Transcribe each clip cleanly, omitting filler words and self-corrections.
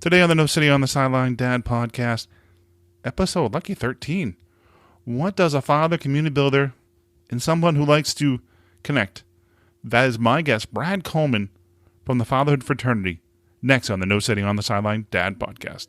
Today on the No City on the Sideline Dad podcast, episode lucky 13. What does a father, community builder, and someone who likes to connect? That is my guest, Brad Colman from the Fatherhood fraternity, next on the No City on the Sideline Dad podcast.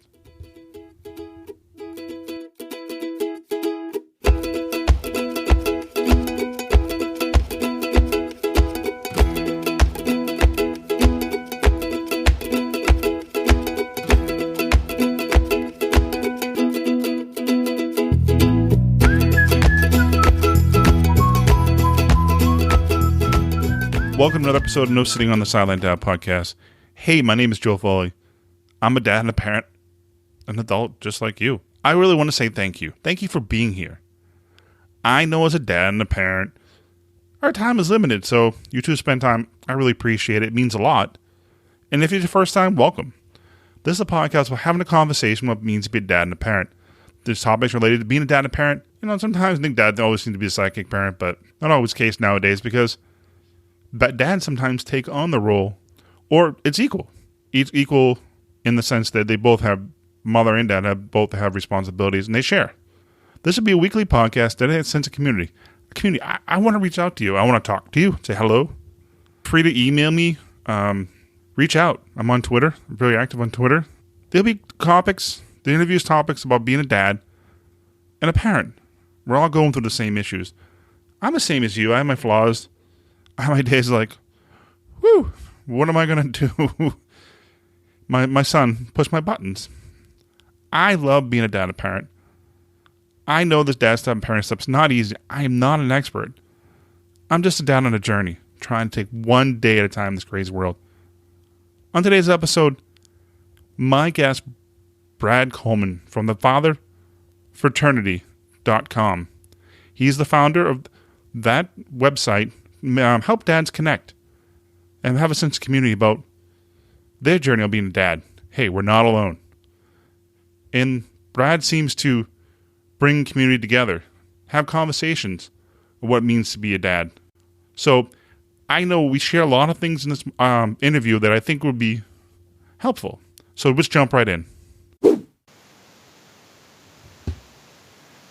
Welcome to another episode of No Sitting on the Sideline Dad podcast. Hey, my name is Joe Foley. I'm a dad and a parent, an adult just like you. I really want to say thank you. Thank you for being here. I know as a dad and a parent, our time is limited, so you two spend time. I really appreciate it. It means a lot. And if it's your first time, welcome. This is a podcast about having a conversation about what it means to be a dad and a parent. There's topics related to being a dad and a parent. You know, sometimes I think dads always seem to be a sidekick parent, but not always the case nowadays because but dads sometimes take on the role, or it's equal. It's equal in the sense that they both have, mother and dad both have responsibilities, and they share. This would be a weekly podcast that has a sense of community. I want to reach out to you. I want to talk to you. Say hello. Free to email me. Reach out. I'm on Twitter. I'm really active on Twitter. There'll be topics, the interviews topics about being a dad and a parent. We're all going through the same issues. I'm the same as you. I have my flaws. I have my days like, whew, what am I going to do? my son push my buttons. I love being a dad and parent. I know this dad stuff and parent stuff's not easy. I am not an expert. I'm just a dad on a journey, trying to take one day at a time in this crazy world. On today's episode, my guest, Brad Colman from the Fatherfraternity.com. He's the founder of that website. Help dads connect and have a sense of community about their journey of being a dad. Hey, we're not alone. And Brad seems to bring community together, have conversations of what it means to be a dad. So I know we share a lot of things in this interview that I think would be helpful. So let's jump right in.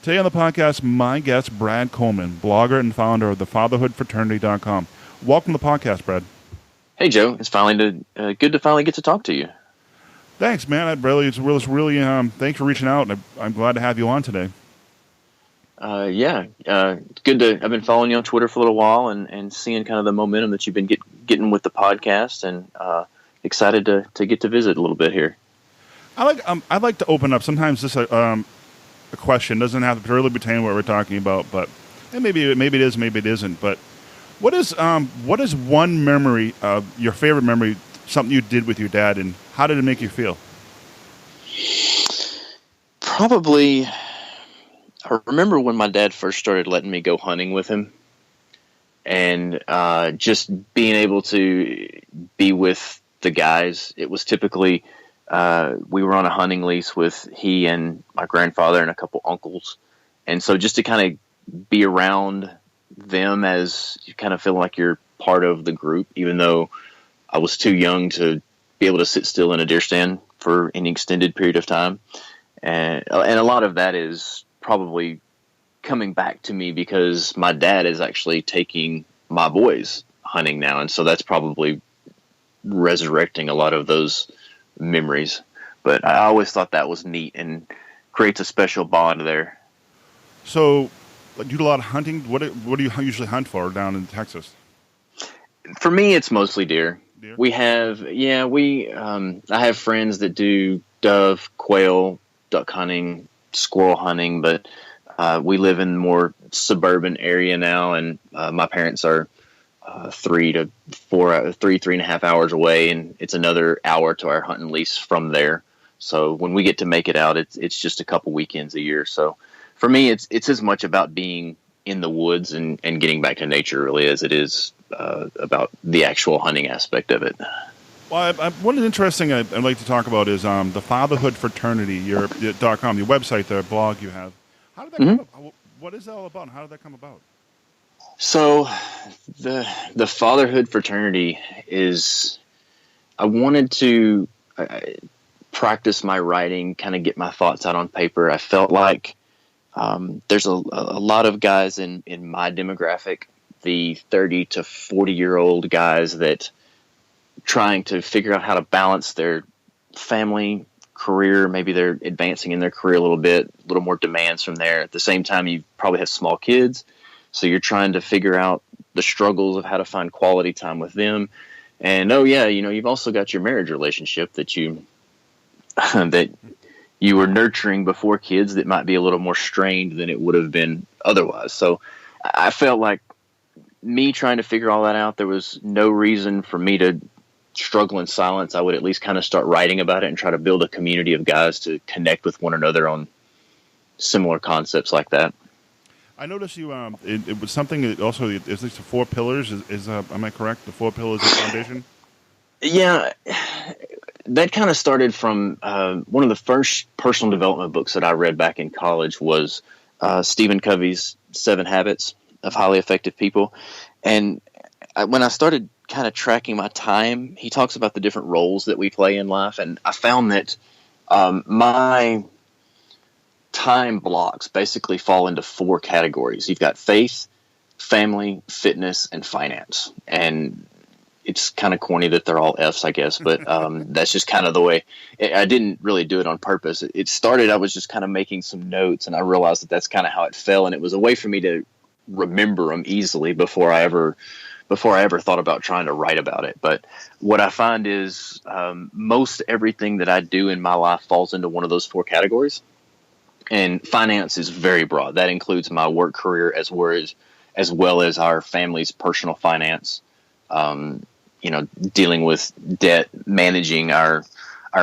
Today on the podcast, my guest, Brad Colman, blogger and founder of the Fatherhoodfraternity.com. Welcome to the podcast, Brad. Hey, Joe. It's good to finally get to talk to you. Thanks, man. Thanks for reaching out. I'm glad to have you on today. Good to. I've been following you on Twitter for a little while and seeing kind of the momentum that you've been getting with the podcast, and excited to get to visit a little bit here. I'd like to open up. Sometimes this a question doesn't have to really pertain to what we're talking about, but and maybe it is, maybe it isn't. But what is one memory of your favorite memory, something you did with your dad, and how did it make you feel? Probably, I remember when my dad first started letting me go hunting with him, and just being able to be with the guys. It was typically we were on a hunting lease with he and my grandfather and a couple uncles. And so just to kind of be around them as you kind of feel like you're part of the group, even though I was too young to be able to sit still in a deer stand for any extended period of time. And a lot of that is probably coming back to me because my dad is actually taking my boys hunting now. And so that's probably resurrecting a lot of those memories, but I always thought that was neat and creates a special bond there. So, you do a lot of hunting. What do you usually hunt for down in Texas? For me, it's mostly deer. Deer? I have friends that do dove, quail, duck hunting, squirrel hunting, but we live in more suburban area now, and my parents are 3.5 hours away, and it's another hour to our hunting lease from there. So when we get to make it out, it's just a couple weekends a year. So for me, it's as much about being in the woods and getting back to nature really as it is about the actual hunting aspect of it. Well, one interesting I'd like to talk about is the Fatherhood Fraternity, your .com, your website, the blog you have. How did that come about? What is that all about? And how did that come about? So the Fatherhood Fraternity is, I wanted to, practice my writing, kind of get my thoughts out on paper. I felt like there's a lot of guys in my demographic, the 30 to 40-year-old guys that trying to figure out how to balance their family, career. Maybe they're advancing in their career a little bit, a little more demands from there. At the same time, you probably have small kids, so you're trying to figure out the struggles of how to find quality time with them. And you've also got your marriage relationship that you that you were nurturing before kids that might be a little more strained than it would have been otherwise. So I felt like me trying to figure all that out, there was no reason for me to struggle in silence. I would at least kind of start writing about it and try to build a community of guys to connect with one another on similar concepts like that. I noticed you. It was something that also is this the 4 pillars? Am I correct? The 4 pillars of foundation. Yeah, that kind of started from one of the first personal development books that I read back in college was Stephen Covey's 7 Habits of Highly Effective People. And when I started kind of tracking my time, he talks about the different roles that we play in life. And I found that my time blocks basically fall into 4 categories. You've got faith, family, fitness, and finance. And it's kind of corny that they're all F's, I guess, but that's just kind of the way. I didn't really do it on purpose. It started, I was just kind of making some notes, and I realized that that's kind of how it fell, and it was a way for me to remember them easily before I ever thought about trying to write about it. But what I find is most everything that I do in my life falls into one of those 4 categories. And finance is very broad. That includes my work career as well as our family's personal finance. Dealing with debt, managing our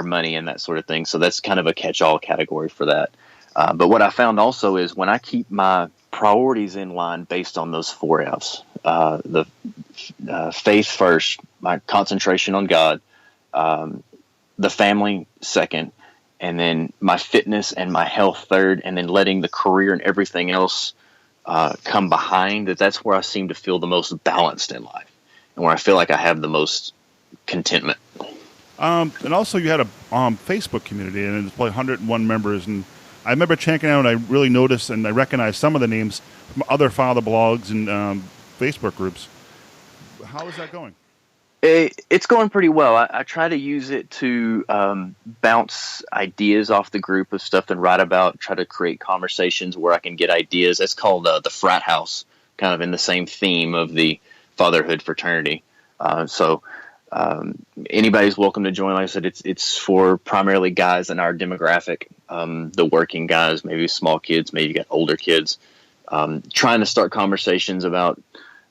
money and that sort of thing. So that's kind of a catch-all category for that. But what I found also is when I keep my priorities in line based on those 4 F's, the faith first, my concentration on God, the family second, and then my fitness and my health third, and then letting the career and everything else come behind, that's where I seem to feel the most balanced in life and where I feel like I have the most contentment. And also you had a Facebook community, and it's probably 101 members, and I remember checking out, and I really noticed and I recognized some of the names from other father blogs and Facebook groups. How is that going? It's going pretty well. I try to use it to bounce ideas off the group of stuff and write about, try to create conversations where I can get ideas. That's called the frat house, kind of in the same theme of the fatherhood fraternity. So anybody's welcome to join. Like I said, it's for primarily guys in our demographic, the working guys, maybe small kids, maybe you got older kids, trying to start conversations about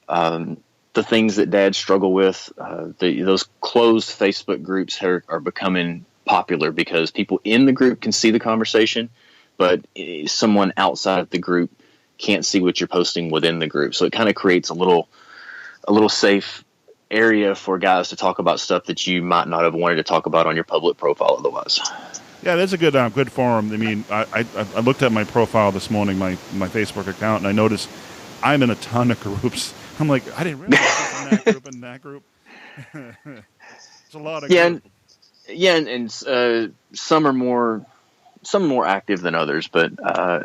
the things that dads struggle with. Those closed Facebook groups are becoming popular because people in the group can see the conversation, but someone outside of the group can't see what you're posting within the group. So it kind of creates a little safe area for guys to talk about stuff that you might not have wanted to talk about on your public profile otherwise. Yeah, that's a good forum. I mean, I looked at my profile this morning, my Facebook account, and I noticed I'm in a ton of groups. I'm like, I didn't realize I was in that group. It's a lot of groups. And some are more active than others, but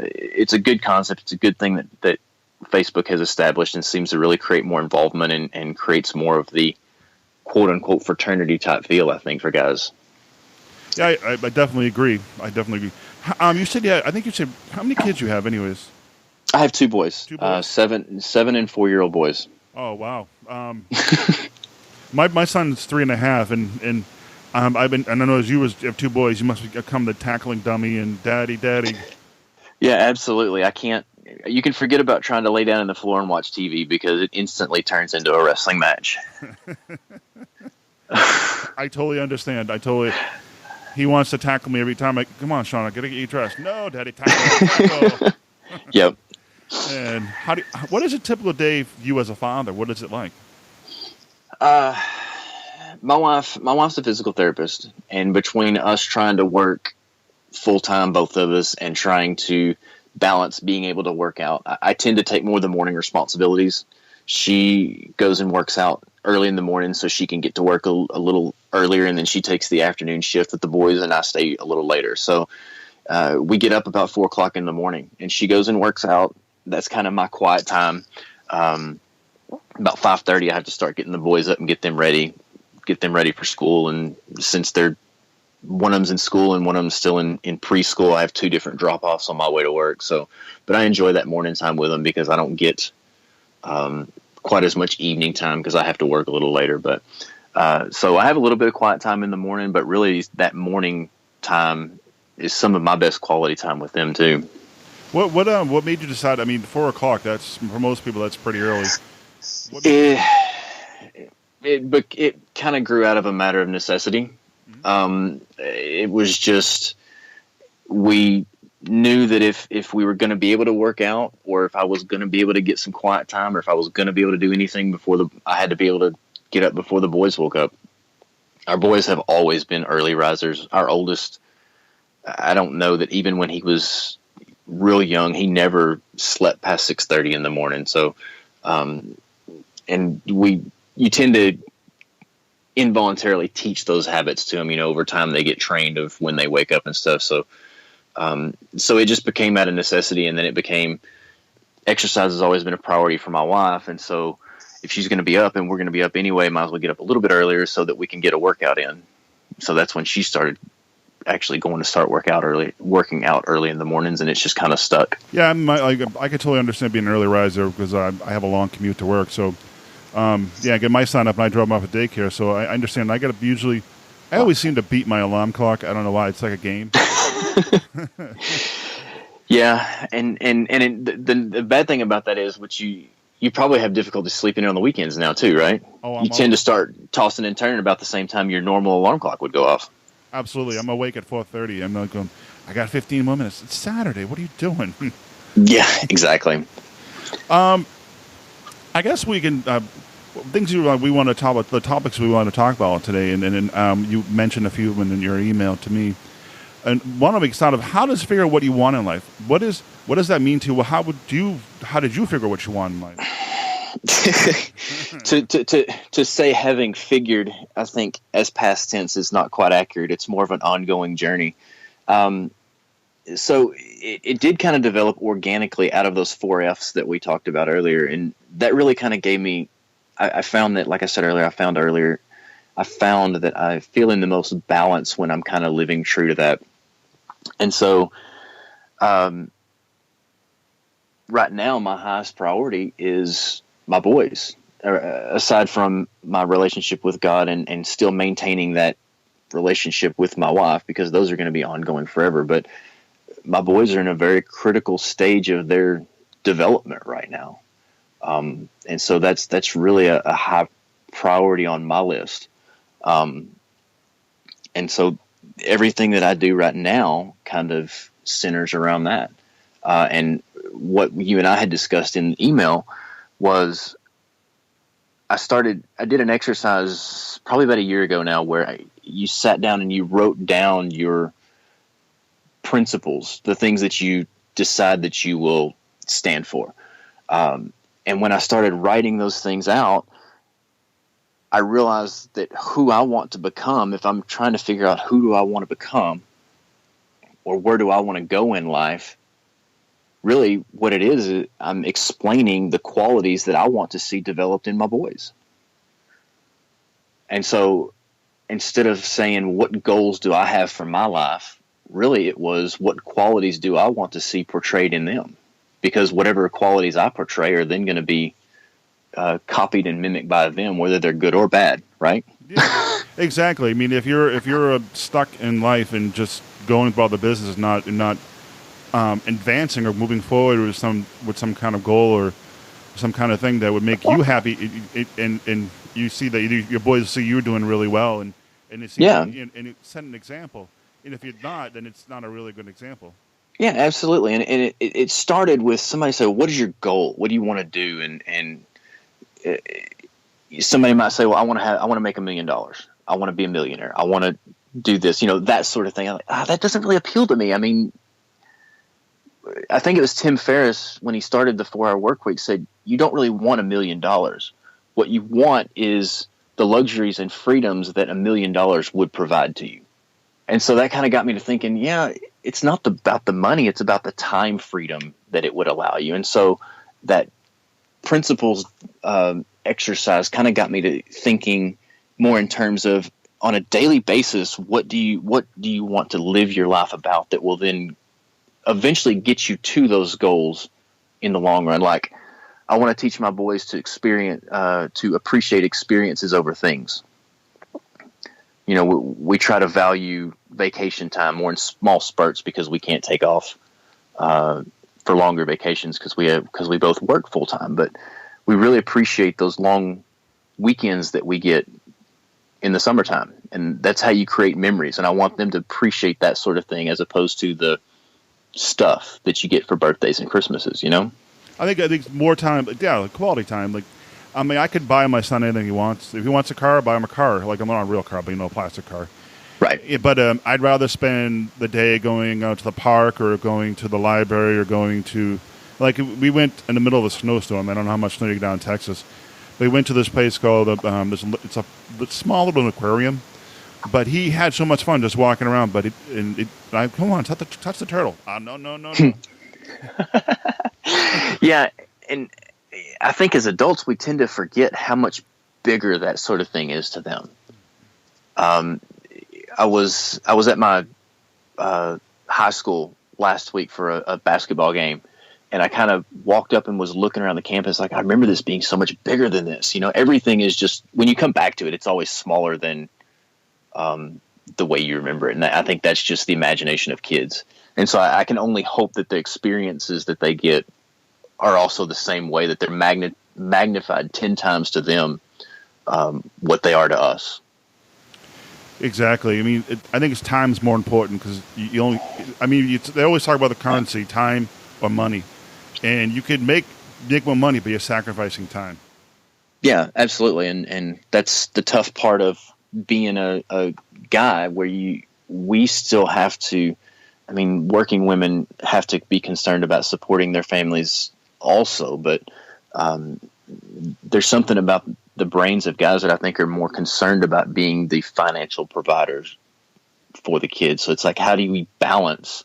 it's a good concept. It's a good thing that Facebook has established and seems to really create more involvement and creates more of the quote unquote fraternity type feel, I think, for guys. Yeah, I definitely agree. You said, I think you said, how many kids you have anyways? I have 2 boys, 2 boys? 7 and 4-year-old boys. Oh, wow. My son's 3.5, and I know as you have 2 boys, you must become the tackling dummy and daddy. Yeah, absolutely. You can forget about trying to lay down on the floor and watch TV because it instantly turns into a wrestling match. I totally understand. He wants to tackle me every time. Come on, Sean, I gotta get you dressed. No, daddy, tackle. Yep. And what is a typical day for you as a father? What is it like? My wife's a physical therapist, and between us trying to work full time, both of us, and trying to balance being able to work out, I tend to take more of the morning responsibilities. She goes and works out early in the morning so she can get to work a little earlier, and then she takes the afternoon shift with the boys, and I stay a little later. So we get up about 4 o'clock in the morning, and she goes and works out. That's kind of my quiet time. About 5:30, I have to start getting the boys up and get them ready for school. And since one of them's in school and one of them's still in preschool, I have 2 different drop-offs on my way to work. So, but I enjoy that morning time with them because I don't get quite as much evening time because I have to work a little later. But so I have a little bit of quiet time in the morning, but really that morning time is some of my best quality time with them too. What made you decide? I mean, 4 o'clock. That's for most people. That's pretty early. It kind of grew out of a matter of necessity. It was just, we knew that if we were going to be able to work out, or if I was going to be able to get some quiet time, or if I was going to be able to do anything I had to be able to get up before the boys woke up. Our boys have always been early risers. Our oldest, I don't know that even when he was real young, he never slept past 6:30 in the morning. So, and you tend to involuntarily teach those habits to them, over time they get trained of when they wake up and stuff. So, so it just became out of necessity. And then it became, exercise has always been a priority for my wife. And so if she's going to be up and we're going to be up anyway, might as well get up a little bit earlier so that we can get a workout in. So that's when she started actually going to start working out early in the mornings, and it's just kind of stuck. Yeah, I could totally understand being an early riser because I have a long commute to work. So, I get my son up and I drop him off at daycare. So I understand. I always seem to beat my alarm clock. I don't know why. It's like a game. Yeah, and the bad thing about that is, which you probably have difficulty sleeping in on the weekends now too, right? Oh, you tend to start tossing and turning about the same time your normal alarm clock would go off. Absolutely. I'm awake at 4:30. I'm not going, I got 15 more minutes. It's Saturday. What are you doing? Yeah, exactly. I guess we can, things we want to talk about, the topics we want to talk about today, and you mentioned a few of them in your email to me. And one of them is how does figure out what you want in life? What does that mean to you? How did you figure what you want in life? to say having figured, I think as past tense is not quite accurate. It's more of an ongoing journey. So it did kind of develop organically out of those 4 F's that we talked about earlier. And that really kind of gave me, I found that, like I said earlier, I found that I feel in the most balance when I'm kind of living true to that. And so, right now, my highest priority is my boys, aside from my relationship with God and still maintaining that relationship with my wife, because those are going to be ongoing forever. But my boys are in a very critical stage of their development right now. And so that's really a high priority on my list. And so everything that I do right now kind of centers around that. And what you and I had discussed in the email was I did an exercise probably about a year ago now where you sat down and you wrote down your principles, the things that you decide that you will stand for. And when I started writing those things out, I realized that who I want to become, if I'm trying to figure out who do I want to become or where do I want to go in life, really what it is I'm explaining the qualities that I want to see developed in my boys. And so instead of saying what goals do I have for my life, really it was what qualities do I want to see portrayed in them? Because whatever qualities I portray are then going to be copied and mimicked by them, whether they're good or bad, right? Yeah, exactly. I mean, if you're stuck in life and just going about the business, not advancing or moving forward with some kind of goal or some kind of thing that would make you happy, and you see that your boys see you doing really well, and it set an example. And if you're not, then it's not a really good example. Yeah, absolutely. And it started with somebody said, "What is your goal? What do you want to do?" And somebody might say, "Well, I want to make $1 million. I want to be a millionaire. I want to do this, that sort of thing." I'm like, that doesn't really appeal to me. I mean, I think it was Tim Ferriss when he started the 4-Hour Work Week said, "You don't really want $1 million. What What you want is the luxuries and freedoms that $1 million would provide to you. And so that kind of got me to thinking, yeah, it's not about the money, it's about the time freedom that it would allow you. And so that principles exercise kind of got me to thinking more in terms of, on a daily basis, what do you want to live your life about that will then eventually get you to those goals in the long run? Like, I want to teach my boys to appreciate experiences over things. You know, we try to value vacation time more in small spurts because we can't take off for longer vacations because we both work full time. But we really appreciate those long weekends that we get in the summertime, and that's how you create memories. And I want them to appreciate that sort of thing as opposed to the stuff that you get for birthdays and Christmases. You know, I think more time, like quality time. Like, I mean, I could buy my son anything he wants. If he wants a car, buy him a car. Like, I'm not a real car, but a plastic car. right? But I'd rather spend the day going out to the park or going to the library or going to, like, we went in the middle of a snowstorm. I don't know how much snow you get down in Texas. We went to this place called it's a small little aquarium, but he had so much fun just walking around. But come on, touch the turtle. No. Yeah, and I think as adults we tend to forget how much bigger that sort of thing is to them. I was at my high school last week for a basketball game, and I kind of walked up and was looking around the campus like, I remember this being so much bigger than this. You know, everything is just, when you come back to it, it's always smaller than the way you remember it. And I think that's just the imagination of kids. And so I can only hope that the experiences that they get are also the same way, that they're magnified 10 times to them what they are to us. Exactly. I mean, I think time's more important because they always talk about the currency, time or money. And you could make more money, but you're sacrificing time. Yeah, absolutely. And that's the tough part of being a guy, where we still have to, I mean, working women have to be concerned about supporting their families also, but there's something about the brains of guys that I think are more concerned about being the financial providers for the kids. So it's like, how do we balance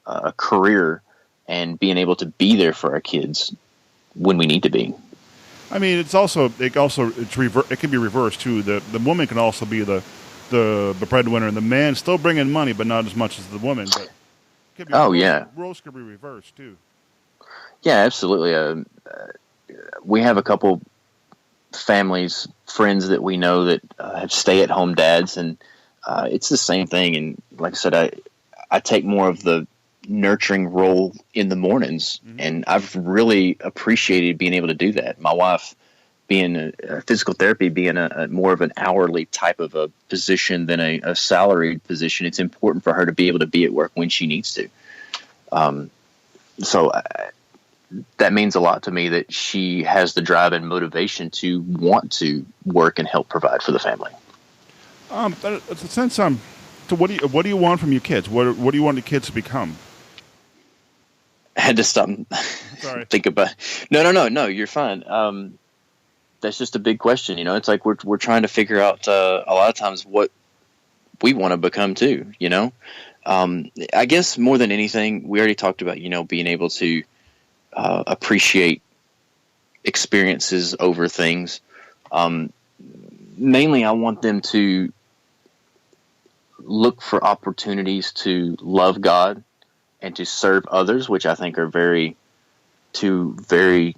a career and being able to be there for our kids when we need to be? I mean, it can be reversed too. The woman can also be the breadwinner, and the man still bringing money, but not as much as the woman. But roles could be reversed too. Yeah, absolutely. We have a couple friends that we know that have stay-at-home dads, and it's the same thing. And like I said, I take more of the nurturing role in the mornings, mm-hmm. and I've really appreciated being able to do that. My wife, being a physical therapy, being a more of an hourly type of a position than a salaried position, it's important for her to be able to be at work when she needs to. So that means a lot to me that she has the drive and motivation to want to work and help provide for the family. It's a sense. So what do you want from your kids? What do you want the kids to become? I had to stop and think about. No. You're fine. That's just a big question. You know, it's like we're trying to figure out a lot of times what we want to become too. You know, I guess more than anything, we already talked about, you know, being able to appreciate experiences over things. Mainly, I want them to look for opportunities to love God and to serve others, which I think are two very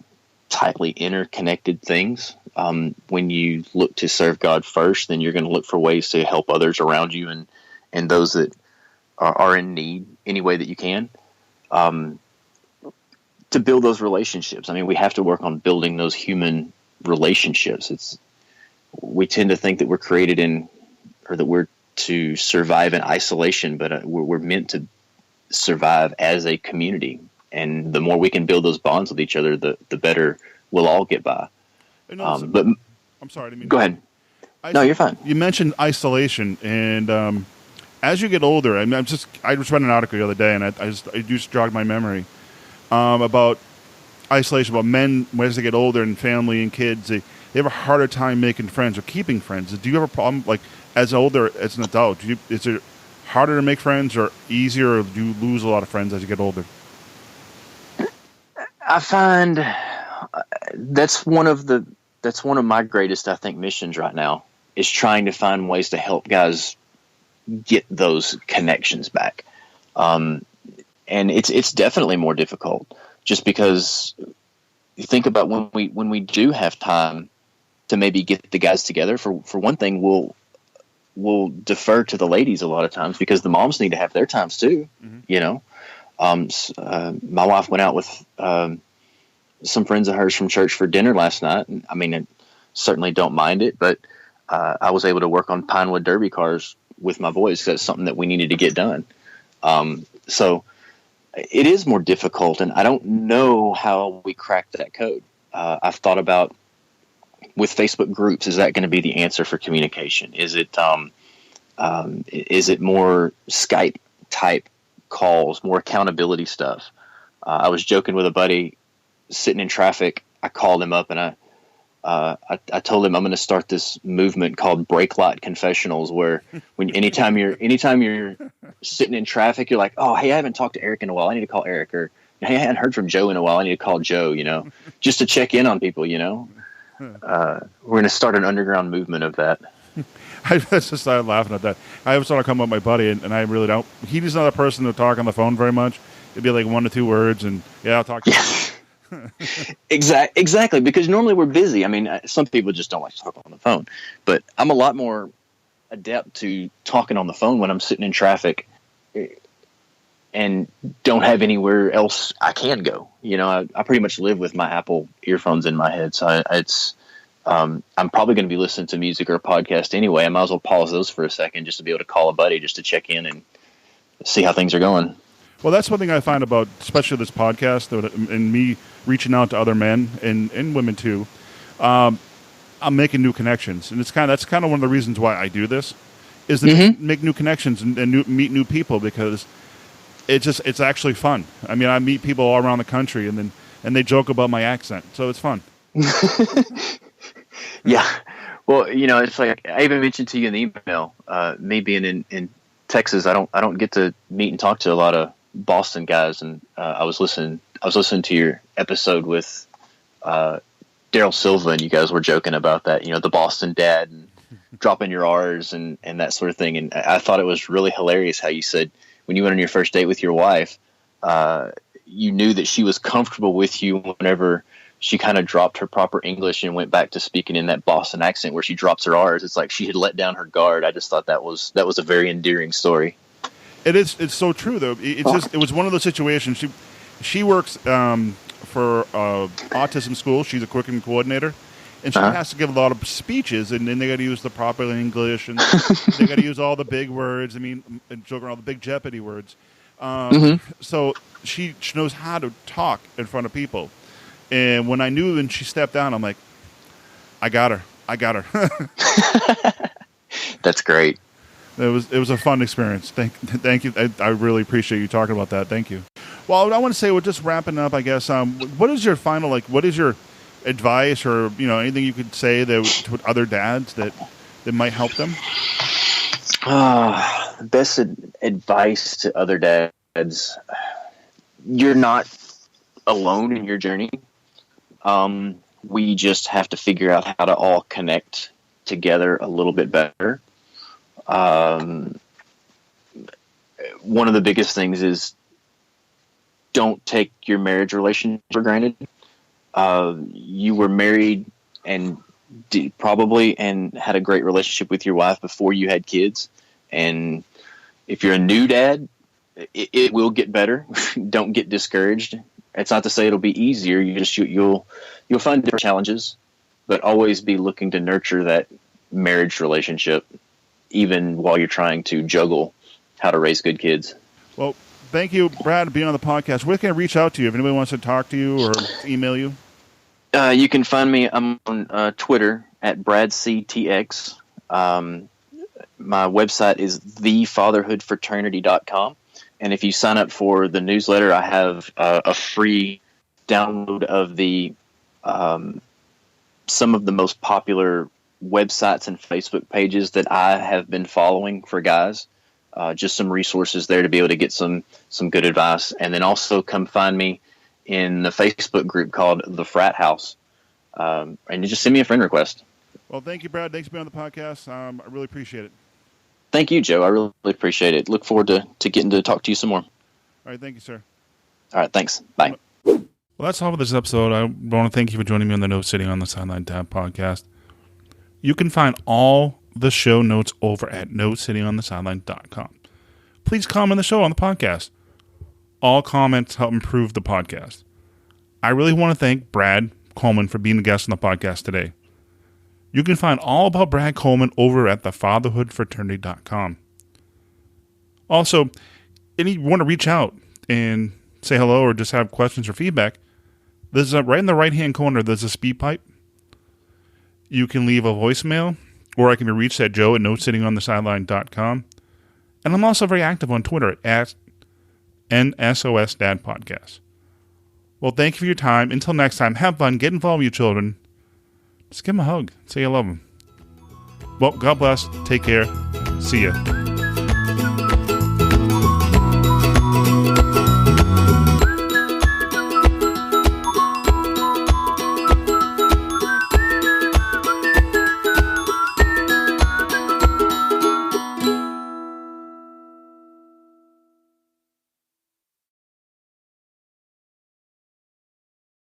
tightly interconnected things. When you look to serve God first, then you're going to look for ways to help others around you and those that are in need any way that you can. To build those relationships. I mean, we have to work on building those human relationships. We tend to think that we're created that we're to survive in isolation, but we're meant to survive as a community. And the more we can build those bonds with each other, the better we'll all get by. But I'm sorry. Go ahead. No, you're fine. You mentioned isolation, and as you get older, I just read an article the other day, and it just jogged my memory about isolation, about men as they get older and family and kids. they have a harder time making friends or keeping friends. Do you have a problem, like, as older, as an adult? Is it harder to make friends or easier, or do you lose a lot of friends as you get older? I find that's one of my greatest, I think, missions right now, is trying to find ways to help guys get those connections back. And it's definitely more difficult, just because you think about when we do have time to maybe get the guys together. For one thing, we'll defer to the ladies a lot of times because the moms need to have their times too. Mm-hmm. You know, my wife went out with some friends of hers from church for dinner last night. And I mean, I certainly don't mind it, but I was able to work on Pinewood Derby cars with my boys. That's something that we needed to get done. So it is more difficult, and I don't know how we crack that code. I've thought about, with Facebook groups, is that going to be the answer for communication? Is it more Skype type calls, more accountability stuff? I was joking with a buddy sitting in traffic. I called him up and I told him I'm going to start this movement called Brake Lot Confessionals, where anytime you're sitting in traffic, you're like, oh, hey, I haven't talked to Eric in a while. I need to call Eric. Or, hey, I hadn't heard from Joe in a while. I need to call Joe, just to check in on people, We're going to start an underground movement of that. I just started laughing at that. I always thought I'd come with my buddy, and I really don't. He's not a person to talk on the phone very much. It'd be like 1 to 2 words, and I'll talk to you. Exactly, because normally we're busy. I mean, some people just don't like to talk on the phone, but I'm a lot more adept to talking on the phone when I'm sitting in traffic and don't have anywhere else I can go. I pretty much live with my Apple earphones in my head, so I'm probably going to be listening to music or a podcast anyway. I might as well pause those for a second just to be able to call a buddy just to check in and see how things are going. Well, that's one thing I find about, especially this podcast, and me reaching out to other men and women too. I'm making new connections, and that's kind of one of the reasons why I do this, is to make new connections and meet new people, because it's actually fun. I mean, I meet people all around the country, and they joke about my accent, so it's fun. Yeah. Well, it's like I even mentioned to you in the email, me being in Texas, I don't get to meet and talk to a lot of Boston guys, and I was listening to your episode with Daryl Silva, and you guys were joking about that, the Boston dad and dropping your R's and that sort of thing. And I thought it was really hilarious how you said when you went on your first date with your wife, you knew that she was comfortable with you whenever she kind of dropped her proper English and went back to speaking in that Boston accent where she drops her R's. It's like she had let down her guard. I just thought that was a very endearing story. It is. It's so true, though. It was one of those situations. She works for autism school. She's a curriculum coordinator, and she has to give a lot of speeches, and then they got to use the proper English, and they got to use all the big words. I mean, and joke around all the big Jeopardy words. So she knows how to talk in front of people. And when I knew when she stepped down, I'm like, I got her. That's great. It was a fun experience. Thank you. I really appreciate you talking about that. Thank you. Well, I want to say we're just wrapping up, I guess. What is your final, what is your advice, or anything you could say to other dads that might help them? Best advice to other dads: you're not alone in your journey. We just have to figure out how to all connect together a little bit better. One of the biggest things is don't take your marriage relationship for granted. You were married and probably had a great relationship with your wife before you had kids. And if you're a new dad, it will get better. Don't get discouraged. It's not to say it'll be easier. You'll find different challenges, but always be looking to nurture that marriage relationship, even while you're trying to juggle how to raise good kids. Well, thank you, Brad, for being on the podcast. Where can I reach out to you if anybody wants to talk to you or email you? You can find me. I'm on Twitter at BradCTX. My website is thefatherhoodfraternity.com. And if you sign up for the newsletter, I have a free download of the some of the most popular websites and Facebook pages that I have been following for guys. Just some resources there to be able to get some good advice. And then also come find me in the Facebook group called The Frat House. And just send me a friend request. Well, thank you, Brad. Thanks for being on the podcast. I really appreciate it. Thank you, Joe. I really appreciate it. Look forward to getting to talk to you some more. All right. Thank you, sir. All right. Thanks. Bye. Well, that's all for this episode. I want to thank you for joining me on the No Sitting on the Sideline Dad podcast. You can find all the show notes over at nosittingonthesideline.com. Please comment the show on the podcast. All comments help improve the podcast. I really want to thank Brad Colman for being a guest on the podcast today. You can find all about Brad Colman over at thefatherhoodfraternity.com. Also, if you want to reach out and say hello or just have questions or feedback, there's right in the right-hand corner, there's a speed pipe. You can leave a voicemail, or I can be reached at joe@nosittingonthesideline.com. And I'm also very active on Twitter at NSOS Dad Podcast. Well, thank you for your time. Until next time, have fun, get involved with your children. Just give them a hug. Say you love them. Well, God bless. Take care. See ya.